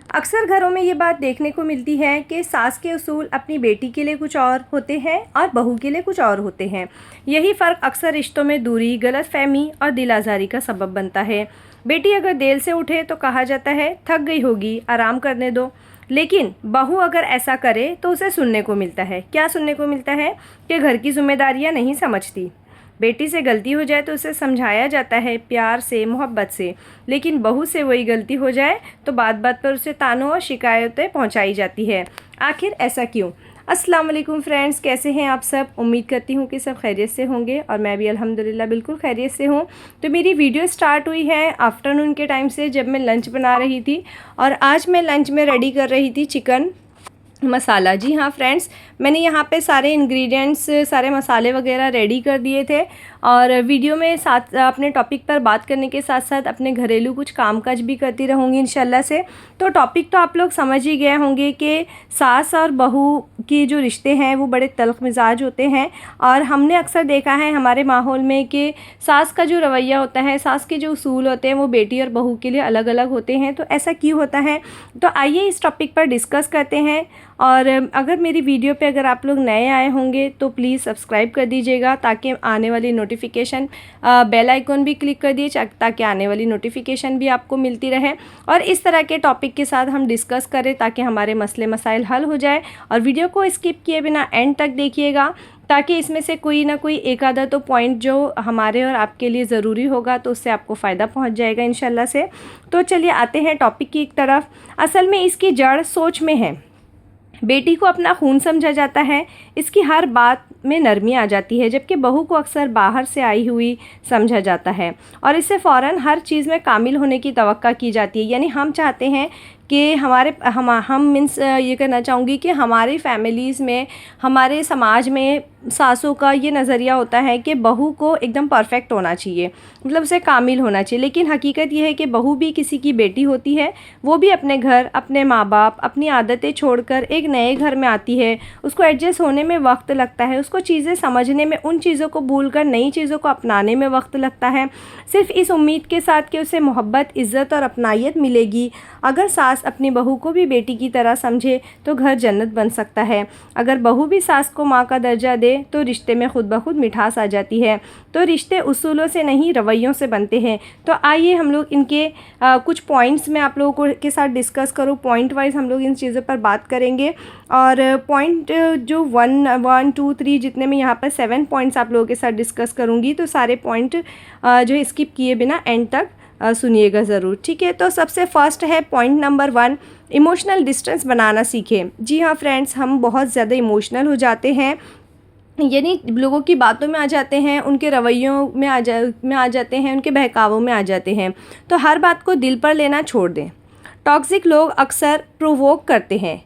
अक्सर घरों में ये बात देखने को मिलती है कि सास के उसूल अपनी बेटी के लिए कुछ और होते हैं और बहू के लिए कुछ और होते हैं। यही फ़र्क अक्सर रिश्तों में दूरी, गलतफहमी और दिल आज़ारी का सबब बनता है। बेटी अगर देर से उठे तो कहा जाता है थक गई होगी, आराम करने दो। लेकिन बहू अगर ऐसा करे तो उसे सुनने को मिलता है, क्या सुनने को मिलता है कि घर की जिम्मेदारियां नहीं समझती। बेटी से गलती हो जाए तो उसे समझाया जाता है प्यार से, मोहब्बत से। लेकिन बहू से वही गलती हो जाए तो बात बात पर उसे तानों और शिकायतें पहुंचाई जाती है। आखिर ऐसा क्यों? अस्सलाम वालेकुम फ्रेंड्स, कैसे हैं आप सब? उम्मीद करती हूँ कि सब खैरियत से होंगे और मैं भी अल्हम्दुलिल्लाह बिल्कुल खैरियत से हूँ। तो मेरी वीडियो स्टार्ट हुई है आफ्टरनून के टाइम से, जब मैं लंच बना रही थी। और आज मैं लंच में रेडी कर रही थी चिकन मसाला। जी हाँ फ्रेंड्स, मैंने यहाँ पे सारे इंग्रेडिएंट्स, सारे मसाले वगैरह रेडी कर दिए थे। और वीडियो में साथ अपने टॉपिक पर बात करने के साथ साथ अपने घरेलू कुछ कामकाज भी करती रहूँगी इंशाल्लाह से। तो टॉपिक तो आप लोग समझ ही गए होंगे कि सास और बहू के जो रिश्ते हैं वो बड़े तल्ख़ मिजाज होते हैं। और हमने अक्सर देखा है हमारे माहौल में कि सास का जो रवैया होता है, सास के जो उसूल होते हैं वो बेटी और बहू के लिए अलग अलग होते हैं। तो ऐसा क्यों होता है? तो आइए इस टॉपिक पर डिस्कस करते हैं। और अगर मेरी वीडियो पे अगर आप लोग नए आए होंगे तो प्लीज़ सब्सक्राइब कर दीजिएगा, ताकि आने वाली नोटिफिकेशन, बेल आइकॉन भी क्लिक कर दिए ताकि आने वाली नोटिफिकेशन भी आपको मिलती रहे। और इस तरह के टॉपिक के साथ हम डिस्कस करें ताकि हमारे मसले मसाइल हल हो जाए। और वीडियो को स्किप किए बिना एंड तक देखिएगा, ताकि इसमें से कोई ना कोई एक आधा तो पॉइंट जो हमारे और आपके लिए ज़रूरी होगा तो उससे आपको फ़ायदा पहुंच जाएगा इंशाल्लाह से। तो चलिए आते हैं टॉपिक की एक तरफ। असल में इसकी जड़ सोच में है। बेटी को अपना खून समझा जाता है, इसकी हर बात में नरमी आ जाती है, जबकि बहू को अक्सर बाहर से आई हुई समझा जाता है और इससे फ़ौरन हर चीज़ में कामिल होने की तवक्का की जाती है। यानी हम चाहते हैं कि हम मीन्स ये कहना चाहूँगी कि हमारी फैमिलीज़ में, हमारे समाज में सासों का ये नज़रिया होता है कि बहू को एकदम परफेक्ट होना चाहिए, मतलब उसे कामिल होना चाहिए। लेकिन हकीकत यह है कि बहू भी किसी की बेटी होती है, वो भी अपने घर, अपने माँ बाप, अपनी आदतें छोड़कर एक नए घर में आती है। उसको एडजस्ट होने में वक्त लगता है, उसको चीज़ें समझने में, उन चीज़ों को भूलकर नई चीज़ों को अपनाने में वक्त लगता है, सिर्फ़ इस उम्मीद के साथ कि उसे मोहब्बत, इज़्ज़त और अपनायत मिलेगी। अगर सास अपनी बहू को भी बेटी की तरह समझे तो घर जन्नत बन सकता है। अगर बहू भी सास को माँ का दर्जा दे तो रिश्ते में खुद ब खुद मिठास आ जाती है। तो रिश्ते उसूलों से नहीं, रवैयों से बनते हैं। तो आइए हम लोग इनके कुछ पॉइंट्स में आप लोगों को के साथ डिस्कस करूँ। पॉइंट वाइज हम लोग इन चीज़ों पर बात करेंगे। और पॉइंट जो 1, 2, 3 जितने में यहाँ पर 7 पॉइंट्स आप लोगों के साथ डिस्कस करूँगी, तो सारे पॉइंट जो स्किप किए बिना एंड तक सुनिएगा ज़रूर, ठीक है। तो सबसे फर्स्ट है पॉइंट नंबर 1, इमोशनल डिस्टेंस बनाना सीखें। जी हाँ फ्रेंड्स, हम बहुत ज़्यादा इमोशनल हो जाते हैं, यानी लोगों की बातों में आ जाते हैं, उनके रवैयों में आ जाते हैं, उनके बहकावों में आ जाते हैं। तो हर बात को दिल पर लेना छोड़ दें। टॉक्सिक लोग अक्सर प्रोवोक करते हैं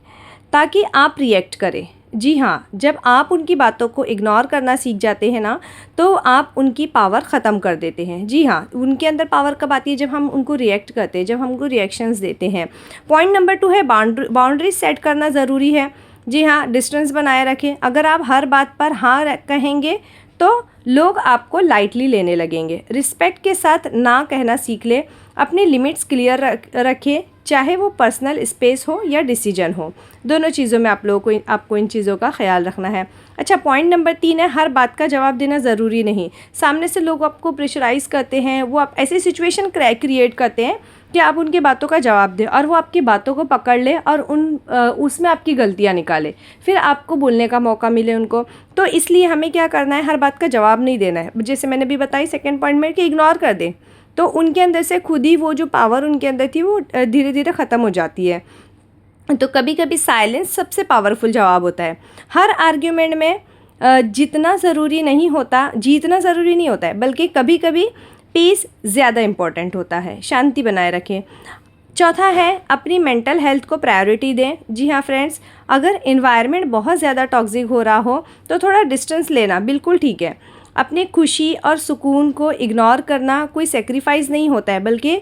ताकि आप रिएक्ट करें। जी हाँ, जब आप उनकी बातों को इग्नोर करना सीख जाते हैं ना, तो आप उनकी पावर ख़त्म कर देते हैं। जी हाँ, उनके अंदर पावर कब आती है? जब हम उनको रिएक्ट करते हैं, जब हम उनको रिएक्शंस देते हैं। पॉइंट नंबर 2 है बाउंड्रीज सेट करना ज़रूरी है। जी हाँ, डिस्टेंस बनाए रखें। अगर आप हर बात पर हाँ कहेंगे तो लोग आपको लाइटली लेने लगेंगे। रिस्पेक्ट के साथ ना कहना सीख ले। अपनी लिमिट्स क्लियर रखें, चाहे वो पर्सनल स्पेस हो या डिसीजन हो, दोनों चीज़ों में आपको इन चीज़ों का ख्याल रखना है। अच्छा, पॉइंट नंबर 3 है, हर बात का जवाब देना ज़रूरी नहीं। सामने से लोग आपको प्रेशराइज़ करते हैं, वो आप ऐसी सिचुएशन क्रिएट करते हैं कि आप उनकी बातों का जवाब दें और वो आपकी बातों को पकड़ ले और उसमें आपकी गलतियाँ निकाले, फिर आपको बोलने का मौका मिले उनको। तो इसलिए हमें क्या करना है, हर बात का जवाब नहीं देना है। जैसे मैंने भी बताई सेकंड पॉइंट में कि इग्नोर कर दें, तो उनके अंदर से खुद ही वो जो पावर उनके अंदर थी वो धीरे धीरे ख़त्म हो जाती है। तो कभी कभी साइलेंस सबसे पावरफुल जवाब होता है। हर आर्ग्यूमेंट में जीतना ज़रूरी नहीं होता है, बल्कि कभी कभी पीस ज़्यादा इम्पोर्टेंट होता है। शांति बनाए रखें। चौथा है, अपनी मेंटल हेल्थ को प्रायोरिटी दें। जी हाँ फ्रेंड्स, अगर इन्वायरमेंट बहुत ज़्यादा टॉक्सिक हो रहा हो तो थोड़ा डिस्टेंस लेना बिल्कुल ठीक है। अपनी खुशी और सुकून को इग्नोर करना कोई सेक्रीफाइस नहीं होता है, बल्कि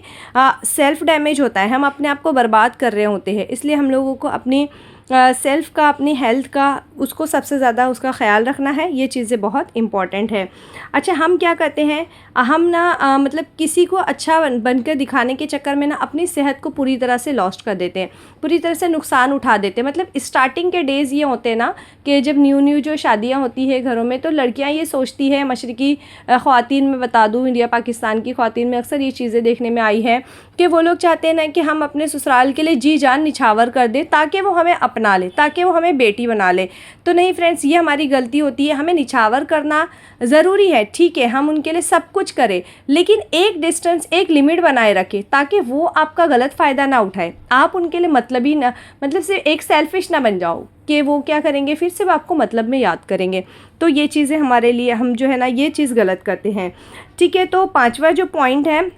सेल्फ डैमेज होता है। हम अपने आप को बर्बाद कर रहे होते हैं। इसलिए हम लोगों को अपनी सेल्फ़ का, अपनी हेल्थ का, उसको सबसे ज़्यादा उसका ख्याल रखना है। ये चीज़ें बहुत इम्पॉर्टेंट है। अच्छा, हम क्या करते हैं, हम ना मतलब किसी को अच्छा बनकर दिखाने के चक्कर में ना अपनी सेहत को पूरी तरह से लॉस्ट कर देते हैं, पूरी तरह से नुकसान उठा देते हैं। मतलब स्टार्टिंग के डेज़ ये होते हैं ना कि जब न्यू जो शादियाँ होती है घरों में, तो लड़कियाँ ये सोचती है, मशरक़ी ख़वातीन में बता दूँ, इंडिया पाकिस्तान की ख़वातीन में अक्सर ये चीज़ें देखने में आई है कि वो लोग चाहते हैं ना कि हम अपने ससुराल के लिए जी जान निछावर कर दें ताकि वो हमें अपना ले, ताकि वो हमें बेटी बना ले। तो नहीं फ्रेंड्स, ये हमारी गलती होती है। हमें निछावर करना ज़रूरी है, ठीक है, हम उनके लिए सब कुछ करें, लेकिन एक डिस्टेंस, एक लिमिट बनाए रखें ताकि वो आपका गलत फ़ायदा ना उठाए। आप उनके लिए मतलबी ना, मतलब सिर्फ एक सेल्फिश ना बन जाओ कि वो क्या करेंगे, फिर से वो आपको मतलब में याद करेंगे। तो ये चीज़ें हमारे लिए, हम जो है ना ये चीज़ गलत करते हैं। ठीक है, तो 5वां जो पॉइंट है,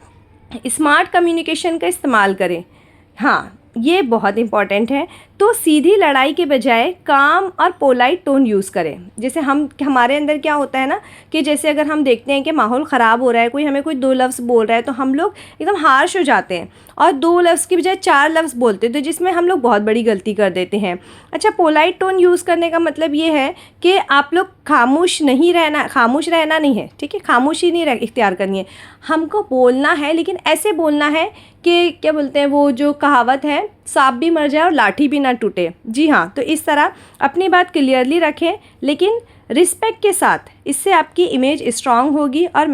स्मार्ट कम्युनिकेशन का इस्तेमाल करें। हाँ, ये बहुत इम्पॉर्टेंट है। तो सीधी लड़ाई के बजाय काम और पोलाइट टोन यूज़ करें। जैसे हमारे अंदर क्या होता है ना कि जैसे अगर हम देखते हैं कि माहौल ख़राब हो रहा है, कोई हमें कोई 2 लफ्ज़ बोल रहा है, तो हम लोग एकदम हार्श हो जाते हैं और 2 लफ्ज़ की बजाय 4 लफ्ज़ बोलते हैं, तो जिसमें हम लोग बहुत बड़ी गलती कर देते हैं। अच्छा, पोलाइट टोन यूज़ करने का मतलब ये है कि आप लोग खामोश रहना नहीं है, ठीक है, खामोशी नहीं इख्तियार करनी है, हमको बोलना है, लेकिन ऐसे बोलना है कि क्या बोलते हैं वो जो कहावत है, सांप भी मर जाए और लाठी भी ना टूटे। जी हाँ, तो इस तरह अपनी बात क्लियरली रखें, लेकिन रिस्पेक्ट के साथ। इससे आपकी इमेज स्ट्रांग होगी और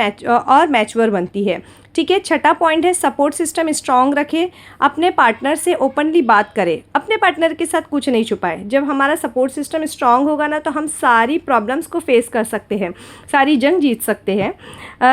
मैच्योर बनती है। ठीक है, 6वां पॉइंट है, सपोर्ट सिस्टम स्ट्रांग रखें। अपने पार्टनर से ओपनली बात करें, अपने पार्टनर के साथ कुछ नहीं छुपाएं। जब हमारा सपोर्ट सिस्टम स्ट्रांग होगा ना, तो हम सारी प्रॉब्लम्स को फेस कर सकते हैं, सारी जंग जीत सकते हैं।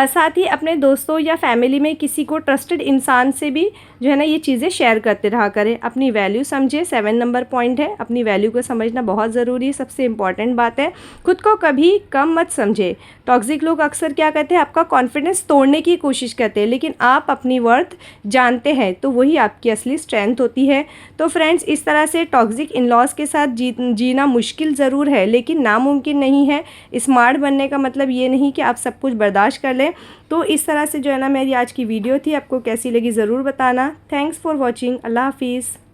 साथ ही अपने दोस्तों या फैमिली में किसी को ट्रस्टेड इंसान से भी जो है ना ये चीज़ें शेयर करते रहा करें। अपनी वैल्यू समझें, 7 नंबर पॉइंट है, अपनी वैल्यू को समझना बहुत ज़रूरी है, सबसे इम्पॉर्टेंट बात है। खुद को कभी कम मत समझे। टॉक्सिक लोग अक्सर क्या कहते हैं, आपका कॉन्फिडेंस तोड़ने की कोशिश करते हैं, लेकिन आप अपनी वर्थ जानते हैं तो वही आपकी असली स्ट्रेंथ होती है। तो फ्रेंड्स, इस तरह से टॉक्सिक इन-लॉज के साथ जीना मुश्किल ज़रूर है, लेकिन नामुमकिन नहीं है। स्मार्ट बनने का मतलब ये नहीं कि आप सब कुछ बर्दाश्त कर लें। तो इस तरह से जो है ना मेरी आज की वीडियो थी, आपको कैसी लगी ज़रूर बताना। Thanks for watching. अल्लाह हाफिज़।